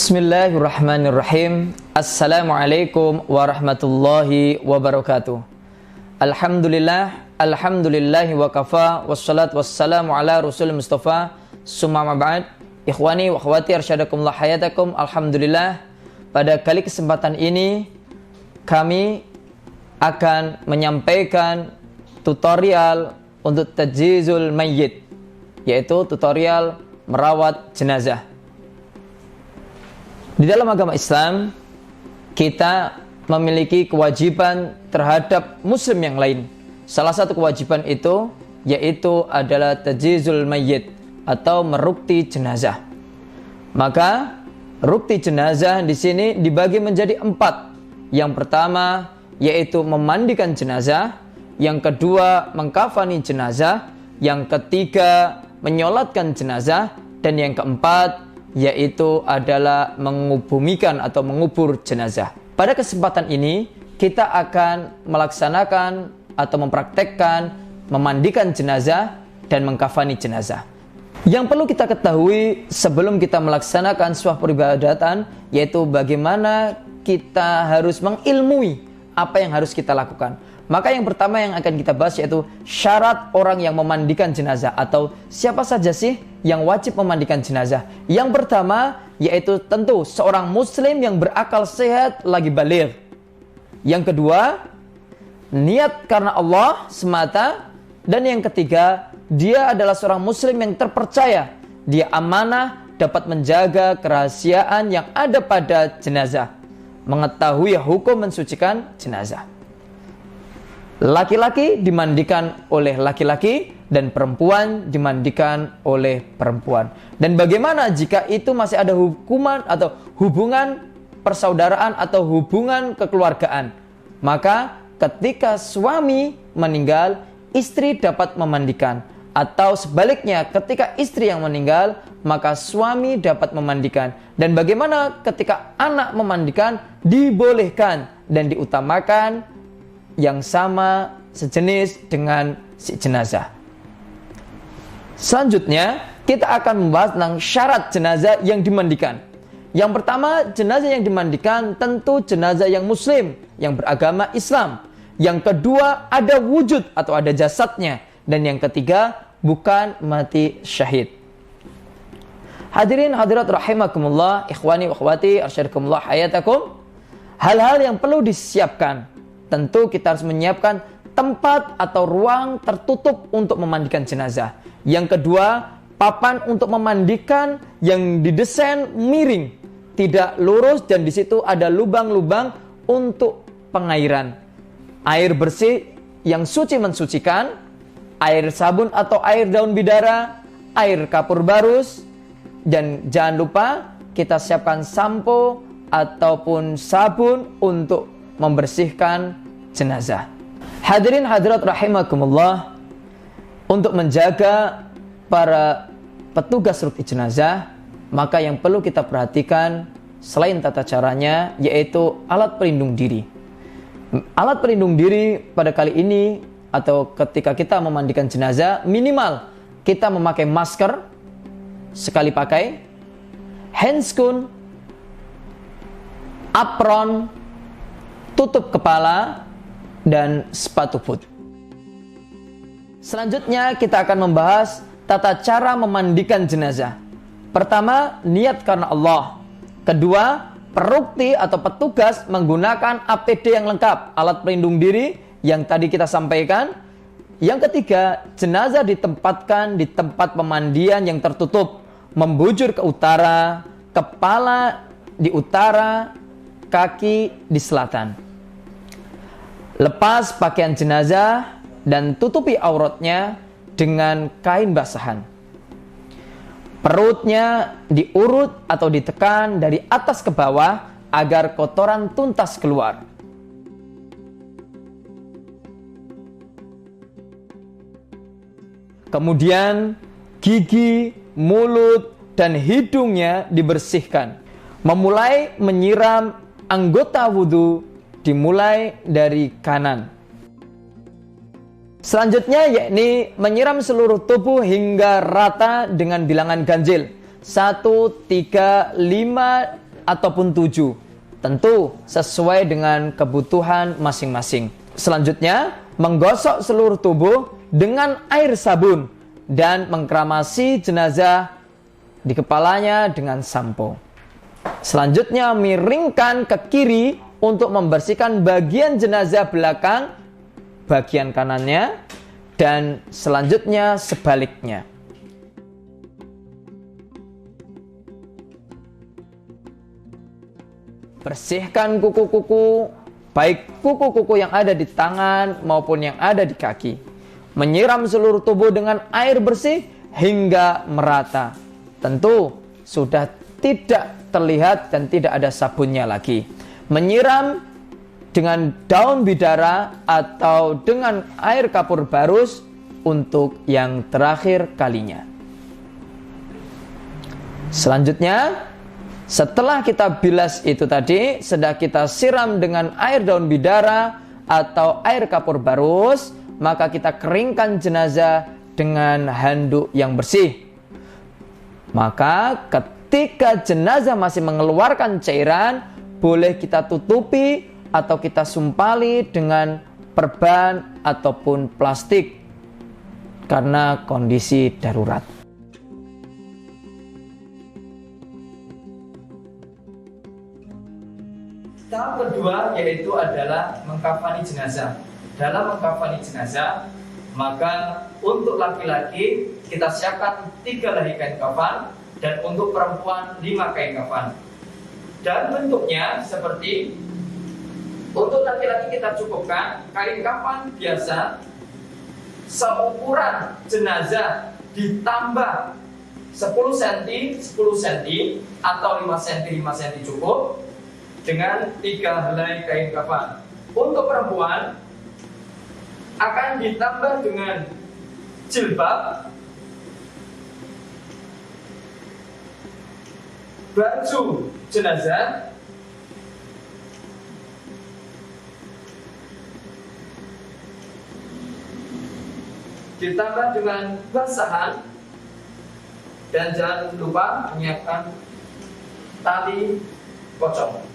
Bismillahirrahmanirrahim. Assalamualaikum warahmatullahi wabarakatuh. Alhamdulillahi wa kafa, wassalatu wassalamu ala rasul mustafa, summa ma'ba'ad. Ikhwani wa akhwati arsyadakumullah hayatakum. Alhamdulillah, pada kali kesempatan ini kami akan menyampaikan tutorial untuk tajhizul mayyit, yaitu tutorial merawat jenazah. Di dalam agama Islam, kita memiliki kewajiban terhadap muslim yang lain. Salah satu kewajiban itu yaitu adalah tajhizul mayyit atau merukti jenazah. Maka rukti jenazah di sini dibagi menjadi 4. Yang pertama yaitu memandikan jenazah, yang kedua mengkafani jenazah, yang ketiga menyolatkan jenazah, dan yang keempat yaitu adalah mengubumikan atau mengubur jenazah. Pada kesempatan ini kita akan melaksanakan atau mempraktekkan memandikan jenazah dan mengkafani jenazah. Yang perlu kita ketahui sebelum kita melaksanakan sebuah peribadatan, yaitu bagaimana kita harus mengilmui apa yang harus kita lakukan. Maka yang pertama yang akan kita bahas yaitu syarat orang yang memandikan jenazah, atau siapa saja sih yang wajib memandikan jenazah. Yang pertama yaitu tentu seorang muslim yang berakal sehat lagi baligh. Yang kedua, niat karena Allah semata. Dan yang ketiga, dia adalah seorang muslim yang terpercaya, dia amanah, dapat menjaga kerahasiaan yang ada pada jenazah, mengetahui hukum mensucikan jenazah. Laki-laki dimandikan oleh laki-laki dan perempuan dimandikan oleh perempuan. Dan bagaimana jika itu masih ada hukuman atau hubungan persaudaraan atau hubungan kekeluargaan? Maka ketika suami meninggal, istri dapat memandikan. Atau sebaliknya, ketika istri yang meninggal, maka suami dapat memandikan. Dan bagaimana ketika anak memandikan? Dibolehkan dan diutamakan yang sama sejenis dengan si jenazah. Selanjutnya kita akan membahas tentang syarat jenazah yang dimandikan. Yang pertama, jenazah yang dimandikan tentu jenazah yang muslim, yang beragama Islam. Yang kedua, ada wujud atau ada jasadnya. Dan yang ketiga, bukan mati syahid. Hadirin hadirat rahimakumullah, ikhwani wa akhwati arsyadakumullah hayatakum. Hal-hal yang perlu disiapkan. Tentu kita harus menyiapkan tempat atau ruang tertutup untuk memandikan jenazah. Yang kedua, papan untuk memandikan yang didesain miring, tidak lurus, dan di situ ada lubang-lubang untuk pengairan. Air bersih yang suci mensucikan, air sabun atau air daun bidara, air kapur barus, dan jangan lupa kita siapkan sampo ataupun sabun untuk membersihkan jenazah. Hadirin hadirat rahimakumullah, untuk menjaga para petugas rukti jenazah, maka yang perlu kita perhatikan selain tata caranya yaitu alat pelindung diri. Alat pelindung diri pada kali ini atau ketika kita memandikan jenazah, minimal kita memakai masker sekali pakai, handscoon, apron, tutup kepala, dan sepatu boot. Selanjutnya kita akan membahas tata cara memandikan jenazah. Pertama, niat karena Allah. Kedua, perukti atau petugas menggunakan APD yang lengkap, alat pelindung diri yang tadi kita sampaikan. Yang ketiga, jenazah ditempatkan di tempat pemandian yang tertutup, membujur ke utara, kepala di utara, kaki di selatan. Lepas pakaian jenazah dan tutupi auratnya dengan kain basahan. Perutnya diurut atau ditekan dari atas ke bawah agar kotoran tuntas keluar. Kemudian gigi, mulut, dan hidungnya dibersihkan. Memulai menyiram anggota wudhu dimulai dari kanan. Selanjutnya yakni menyiram seluruh tubuh hingga rata dengan bilangan ganjil 1, 3, 5, ataupun 7. Tentu sesuai dengan kebutuhan masing-masing. Selanjutnya, menggosok seluruh tubuh dengan air sabun dan mengkramasi jenazah di kepalanya dengan sampo. Selanjutnya, miringkan ke kiri untuk membersihkan bagian jenazah belakang, bagian kanannya, dan selanjutnya sebaliknya. Bersihkan kuku-kuku, baik kuku-kuku yang ada di tangan maupun yang ada di kaki. Menyiram seluruh tubuh dengan air bersih hingga merata. Tentu sudah tidak terlihat dan tidak ada sabunnya lagi. Menyiram dengan daun bidara atau dengan air kapur barus untuk yang terakhir kalinya. Selanjutnya, setelah kita bilas itu tadi, sudah kita siram dengan air daun bidara atau air kapur barus, maka kita keringkan jenazah dengan handuk yang bersih. Maka ketika jenazah masih mengeluarkan cairan, boleh kita tutupi atau kita sumpali dengan perban ataupun plastik karena kondisi darurat. Tahap kedua yaitu adalah mengkafani jenazah. Dalam mengkafani jenazah, maka untuk laki-laki kita siapkan 3 helai kain kafan dan untuk perempuan 5 kain kafan. Dan bentuknya seperti, untuk laki-laki kita cukupkan kain kafan biasa seukuran jenazah ditambah 10 cm 10 cm atau 5 cm 5 cm cukup dengan 3 helai kain kafan. Untuk perempuan akan ditambah dengan jilbab, baju jenazah, ditambah dengan basahan, dan jangan lupa menyiapkan tali pocong.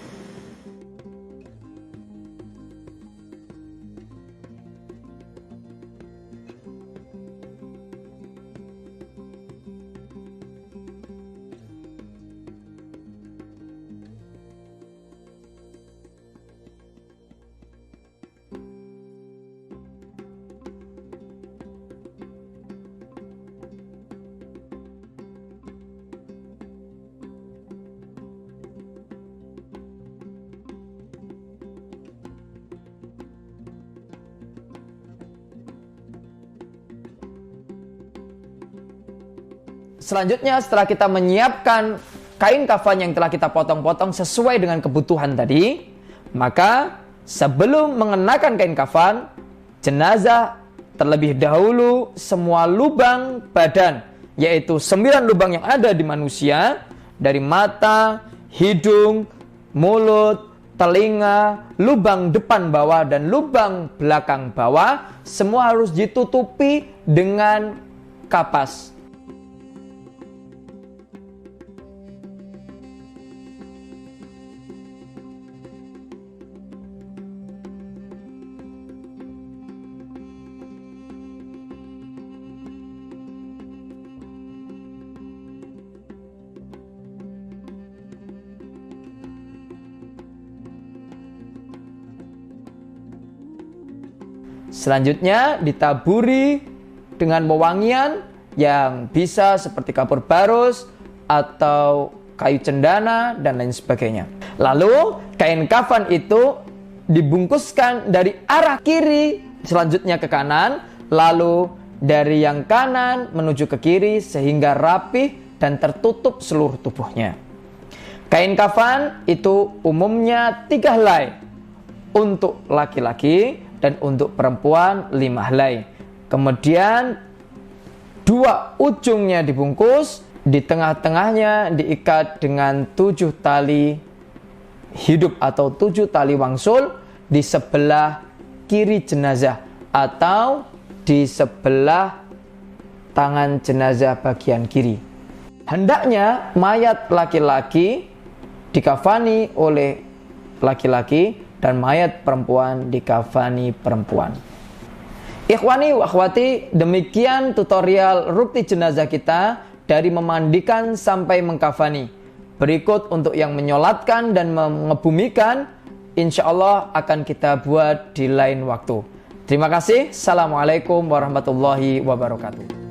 Selanjutnya, setelah kita menyiapkan kain kafan yang telah kita potong-potong sesuai dengan kebutuhan tadi, maka sebelum mengenakan kain kafan, jenazah terlebih dahulu semua lubang badan, yaitu 9 lubang yang ada di manusia, dari mata, hidung, mulut, telinga, lubang depan bawah, dan lubang belakang bawah, semua harus ditutupi dengan kapas. Selanjutnya ditaburi dengan wewangian yang bisa seperti kapur barus atau kayu cendana dan lain sebagainya. Lalu kain kafan itu dibungkuskan dari arah kiri selanjutnya ke kanan, lalu dari yang kanan menuju ke kiri sehingga rapih dan tertutup seluruh tubuhnya. Kain kafan itu umumnya 3 helai untuk laki-laki dan untuk perempuan 5 helai. Kemudian 2 ujungnya dibungkus, di tengah-tengahnya diikat dengan 7 tali hidup atau 7 tali wangsul di sebelah kiri jenazah atau di sebelah tangan jenazah bagian kiri. Hendaknya mayat laki-laki dikafani oleh laki-laki dan mayat perempuan dikafani perempuan. Ikhwani wa akhwati, demikian tutorial rukti jenazah kita dari memandikan sampai mengkafani. Berikut untuk yang menyolatkan dan mengebumikan, insya Allah akan kita buat di lain waktu. Terima kasih. Assalamualaikum warahmatullahi wabarakatuh.